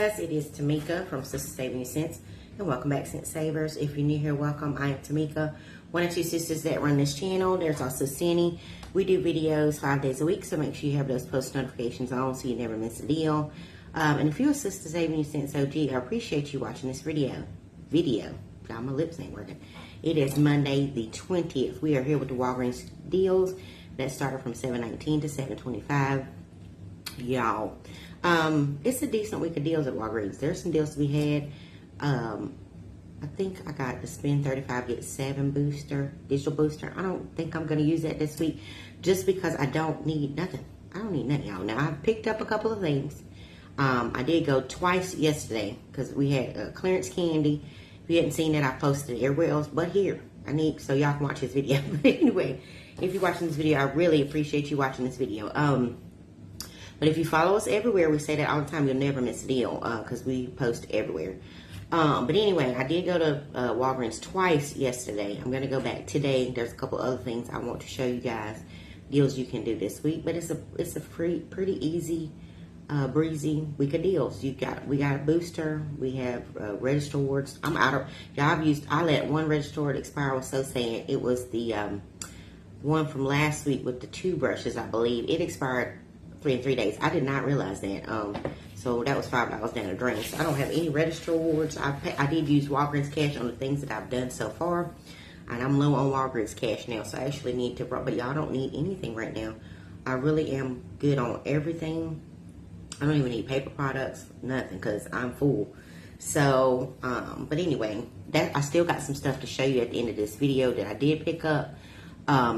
guys, it is Tamica from Sisters Saving You Cents, and welcome back, Scent Savers. If you're new here, welcome. I am Tamica, one of two sisters that run this channel. There's also Seny. We do videos 5 days a week, so make sure you have those post notifications on so you never miss a deal. And if you're a Sisters Saving You Cents OG, I appreciate you watching this video. God, my lips ain't working. It is Monday the 20th. We are here with the Walgreens deals that started from $7.19 to $7.25. Y'all, it's a decent week of deals at Walgreens. There's some deals to be had. I think I got the spend 35 get 7 booster, digital booster. I don't think I'm going to use that this week just because I don't need nothing. I don't need nothing, y'all. Now, I picked up a couple of things. I did go twice yesterday because we had clearance candy. If you hadn't seen that, I posted it everywhere else but here. So y'all can watch this video. But anyway, if you're watching this video, I really appreciate you watching this video. But if you follow us everywhere, we say that all the time, you'll never miss a deal because we post everywhere. But anyway, I did go to Walgreens twice yesterday. I'm going to go back today. There's a couple other things I want to show you guys, deals you can do this week. But it's a pretty easy, breezy week of deals. We got a booster. We have register rewards. I'm out of, y'all, I let one register reward expire. I was so saying it was the one from last week with the 2 brushes, I believe. It expired 3 days. I did not realize that. So that was $5 down the drain. So I don't have any register rewards. I did use Walgreens cash on the things that I've done so far, and I'm low on Walgreens cash now. So I actually need to, but y'all don't need anything right now. I really am good on everything. I don't even need paper products, nothing, because I'm full. So, but anyway, I still got some stuff to show you at the end of this video that I did pick up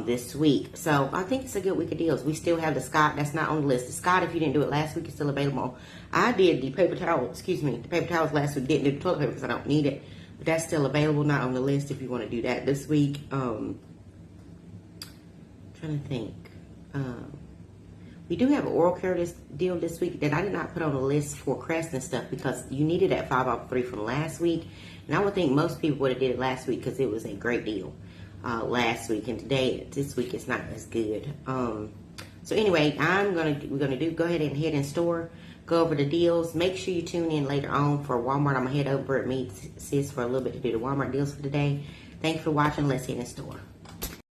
this week. So I think it's a good week of deals. We still have the Scott. That's not on the list. The Scott, if you didn't do it last week, is still available. I did the paper towel, the paper towels last week. Didn't do the toilet paper because I don't need it. But that's still available, not on the list if you want to do that this week. Trying to think. We do have an oral care deal this week that I did not put on the list for Crest and stuff because you needed that 5 off 3 from last week. And I would think most people would have did it last week because it was a great deal. Last week, and this week it's not as good. So anyway, we're gonna go ahead and head in store, go over the deals. Make sure you tune in later on for Walmart. I'm gonna head over and meet sis for a little bit to do the Walmart deals for today. Thank you for watching. Let's head in store.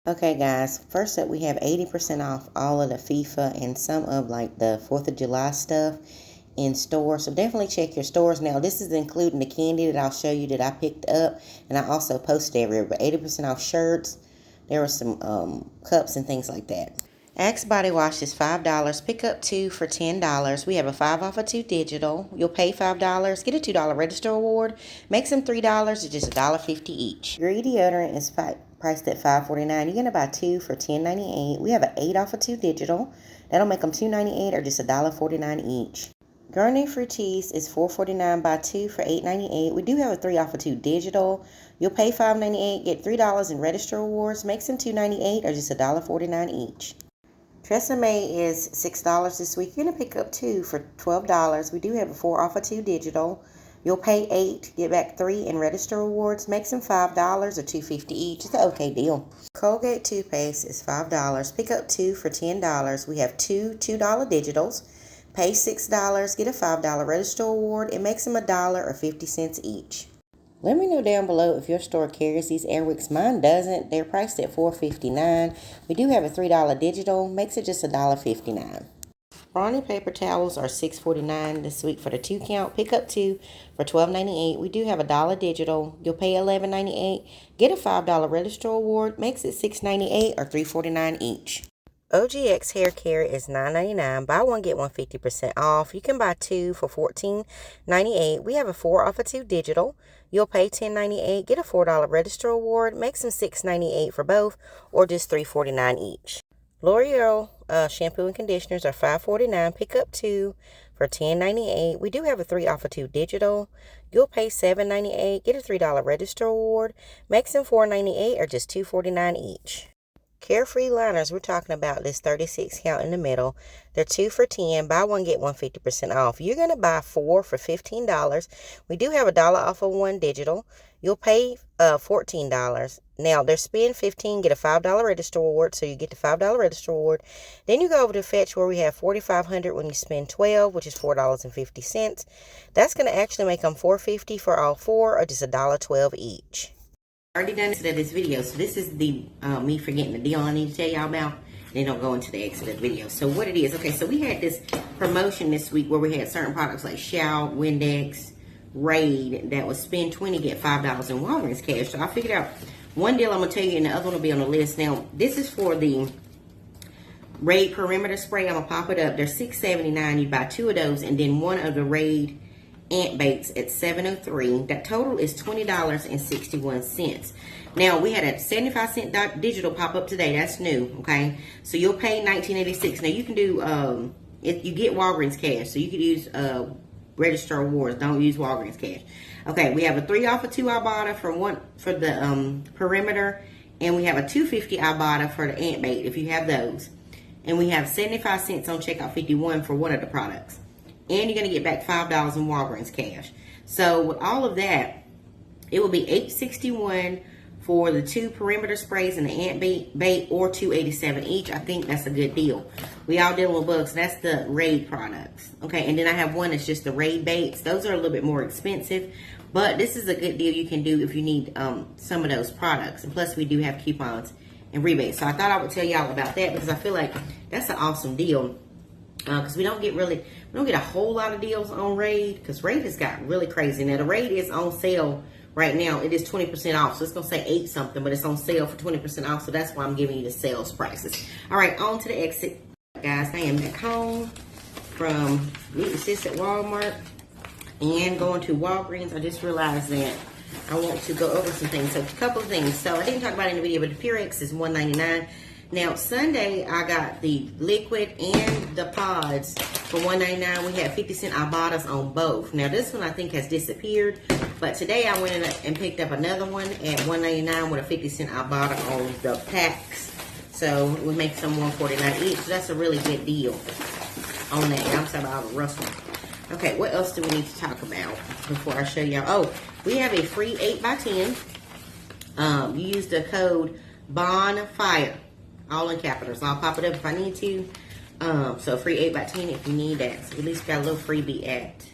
Okay, guys. First up, we have 80% off all of the FIFA and some of like the 4th of July stuff in store. So definitely check your stores. Now, this is including the candy that I'll show you that I picked up, and I also posted everywhere. But 80% off shirts. There were some cups and things like that. Axe Body Wash is $5. Pick up 2 for $10. We have a 5 off of 2 digital. You'll pay $5. Get a $2 register reward. Makes them $3. It's just $1.50 each. Green deodorant is priced at $5.49. You're going to buy 2 for $10.98. We have an 8 off of 2 digital. That'll make them $2.98 or just $1.49 each. Garnier Fructis is $4.49. Buy 2 for $8.98. We do have a 3 off of 2 digital. You'll pay $5.98, get $3 in register rewards, makes them $2.98 or just $1.49 each. Tresemme is $6 this week. You're going to pick up 2 for $12. We do have a 4 off of 2 digital. You'll pay $8, get back 3 in register rewards, makes them $5 or $2.50 each. It's an okay deal. Colgate toothpaste is $5. Pick up 2 for $10. We have 2 $2 digitals. Pay $6, get a $5 register reward. It makes them $1 or 50 cents each. Let me know down below if your store carries these Airwicks. Mine doesn't. They're priced at $4.59. We do have a $3 digital. Makes it just $1.59. Brawny paper towels are $6.49 this week for the 2 count. Pick up 2 for $12.98. We do have a $1 digital. You'll pay $11.98. Get a $5 register reward. Makes it $6.98 or $3.49 each. OGX hair care is $9.99. Buy 1 get 1 50% off. You can buy 2 for $14.98. We have a 4 off of 2 digital. You'll pay $10.98. Get a $4 register reward. Makes them $6.98 for both, or just $3.49 each. L'Oreal shampoo and conditioners are $5.49. Pick up 2 for $10.98. We do have a 3 off of 2 digital. You'll pay $7.98. Get a $3 register reward. Makes them $4.98 or just $2.49 each. Carefree liners, we're talking about this 36 count in the middle. They're 2 for $10. Buy one, get one 50% off. You're going to buy 4 for $15. We do have $1 off of one digital. You'll pay $14. Now, they're spend $15, get a $5 register reward, so you get the $5 register reward. Then you go over to Fetch, where we have $4,500 when you spend $12, which is $4.50. That's going to actually make them $4.50 for all 4, or just $1.12 each. Already done this video, so this is the me forgetting the deal I need to tell y'all about. Then I'll go into the exit of the video. So what it is, okay, so we had this promotion this week where we had certain products like Shell, Windex, Raid that was spend $20, get $5 in Walgreens cash. So I figured out one deal I'm gonna tell you, and the other one will be on the list. Now this is for the Raid perimeter spray. I'm gonna pop it up. They're $6.79. You buy 2 of those, and then 1 of the Raid ant baits at $7.03. That total is $20.61. Now we had a 75-cent digital pop up today. That's new, okay? So you'll pay $19.86. Now you can do if you get Walgreens cash, so you could use register rewards. Don't use Walgreens cash. Okay, we have a 3 off of 2 Ibotta for the perimeter, and we have a $2.50 Ibotta for the ant bait if you have those. And we have 75 cents on checkout 51 for one of the products. And you're going to get back $5 in Walgreens cash. So with all of that, it will be $8.61 for the 2 perimeter sprays and the ant bait, or $2.87 each. I think that's a good deal. We all dealing with bugs. That's the Raid products. Okay, and then I have one that's just the Raid baits. Those are a little bit more expensive, but this is a good deal you can do if you need some of those products. And plus, we do have coupons and rebates. So I thought I would tell y'all about that because I feel like that's an awesome deal. Because we don't get a whole lot of deals on Raid, because Raid has got really crazy. Now the Raid is on sale right now. It is 20% off, so it's gonna say 8 something, but it's on sale for 20% off. So that's why I'm giving you the sales prices. All right, on to the exit, guys. I am at home from meeting sis at Walmart and going to Walgreens. I just realized that I want to go over some things. So a couple of things. So I didn't talk about it in the video, but the Purex is $1.99. Now, Sunday, I got the liquid and the pods for $1.99. We had 50-cent Ibottas on both. Now, this one I think has disappeared. But today, I went in and picked up another one at $1.99 with a 50-cent Ibotta on the packs. So, it would make some $1.49 each. So, that's a really good deal on that. I'm sorry about all the rustling. Okay, what else do we need to talk about before I show y'all? Oh, we have a free 8x10. You use the code BONFIRE. All in capitals. I'll pop it up if I need to. So free 8x10 if you need that. So at least got a little freebie at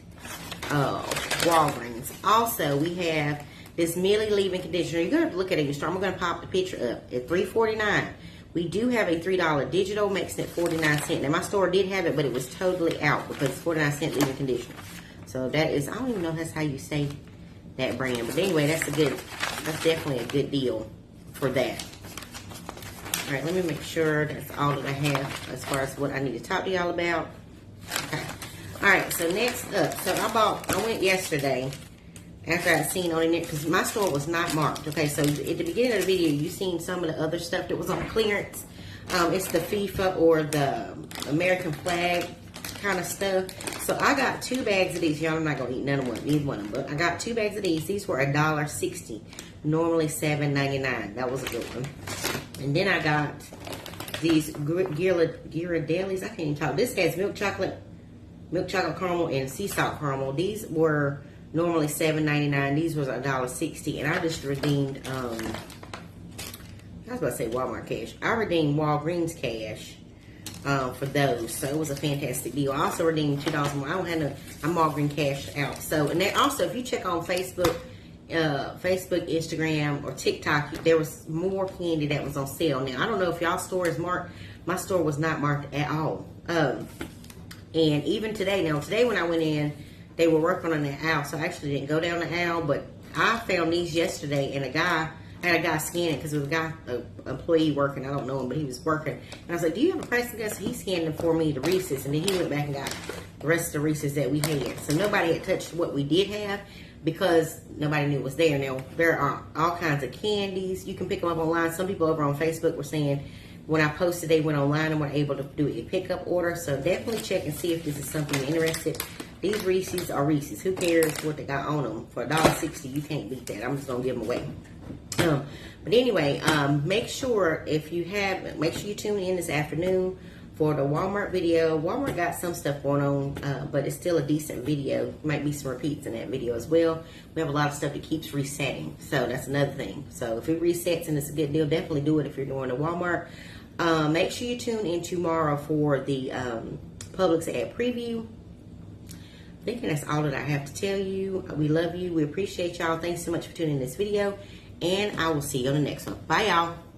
Walgreens. Also, we have this Millie leave-in conditioner. You're going to look at it in your store. I'm going to pop the picture up at $3.49. We do have a $3 digital, making it 49 cents. Now, my store did have it, but it was totally out because it's 49-cent leave-in conditioner. So that is, I don't even know if that's how you say that brand. But anyway, that's definitely a good deal for that. All right, let me make sure that's all that I have as far as what I need to talk to y'all about. Okay. All right, so next up, so I went yesterday after I'd seen on it, because my store was not marked. Okay, so at the beginning of the video, you seen some of the other stuff that was on clearance. It's the FIFA or the American flag kind of stuff. So I got 2 bags of these. Y'all, I'm not going to eat none of them, either one of them, but I got 2 bags of these. These were $1.60, normally $7.99. That was a good one. And then I got these Ghirardellis. I can't even talk. This has milk chocolate caramel, and sea salt caramel. These were normally $7.99. These was $1.60. And I just redeemed, I was about to say Walmart cash. I redeemed Walgreens cash for those. So it was a fantastic deal. I also redeemed $2 more. I don't have I'm Walgreens cash out. So, and then also, if you check on Facebook, Instagram, or TikTok, there was more candy that was on sale. Now, I don't know if y'all store is marked. My store was not marked at all. And even today, when I went in, they were working on the aisle, so I actually didn't go down the aisle, but I found these yesterday, and I had a guy scan it, because it was a guy, an employee working, I don't know him, but he was working, and I was like, do you have a price guess? So he scanned them for me, the Reese's, and then he went back and got the rest of the Reese's that we had. So nobody had touched what we did have, because nobody knew it was there. Now, there are all kinds of candies. You can pick them up online. Some people over on Facebook were saying when I posted, they went online and were able to do a pickup order. So definitely check and see if this is something you're interested. These Reese's are Reese's. Who cares what they got on them? For $1.60, you can't beat that. I'm just going to give them away. But anyway, make sure you tune in this afternoon for the Walmart video. Walmart got some stuff going on, but it's still a decent video. Might be some repeats in that video as well. We have a lot of stuff that keeps resetting, so that's another thing. So if it resets and it's a good deal, definitely do it if you're going to Walmart. Make sure you tune in tomorrow for the Publix ad preview. I think that's all that I have to tell you. We love you. We appreciate y'all. Thanks so much for tuning in this video, and I will see you on the next one. Bye, y'all.